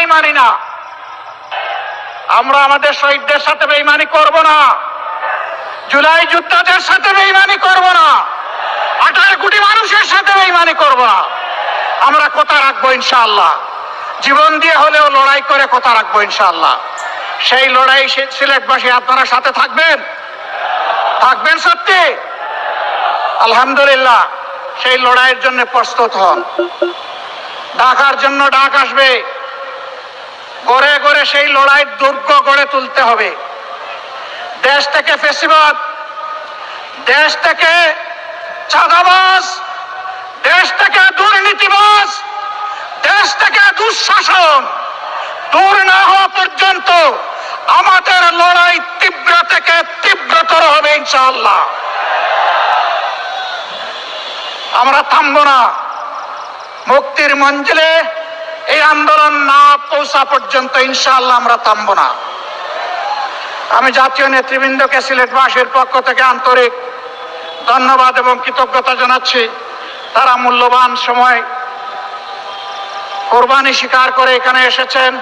বেঈমানি না। আমরা আমাদের শহীদদের সাথে বেঈমানি করব না, জুলাই যোদ্ধাদের সাথে বেঈমানি করব না, 18 কোটি মানুষের সাথে বেঈমানি করব না। আমরা কথা রাখবো ইনশাআল্লাহ, জীবন দিয়ে হলেও লড়াই করে কথা রাখবো ইনশাআল্লাহ। সেই লড়াই সিলেটবাসী আপনারা সাথে থাকবেন, থাকবেন সত্যি? আলহামদুলিল্লাহ, সেই লড়াইয়ের জন্য প্রস্তুত হন। ঢাকার জন্য ডাক আসবে, গড়ে গড়ে সেই লড়াইয়ের দুর্গ গড়ে তুলতে হবে। দেশ থেকে ফ্যাসিবাদ, দেশ থেকে চাঁদাবাজ, দেশ থেকে দুর্নীতিবাজ, দেশ থেকে দুঃশাসন দূর না হওয়া পর্যন্ত আমাদের লড়াই তীব্র থেকে তীব্রতর হবে ইনশাআল্লাহ। আমরা থামবো না, মুক্তির মঞ্জিলে এই আন্দোলন না পৌঁছা পর্যন্ত ইনশাআল্লাহ আমরা থামবো না। আমি জাতীয় নেতৃবৃন্দকে সিলেটবাসীর পক্ষ থেকে আন্তরিক ধন্যবাদ এবং কৃতজ্ঞতা জানাচ্ছি। তারা মূল্যবান সময় কোরবানি স্বীকার করে এখানে এসেছেন।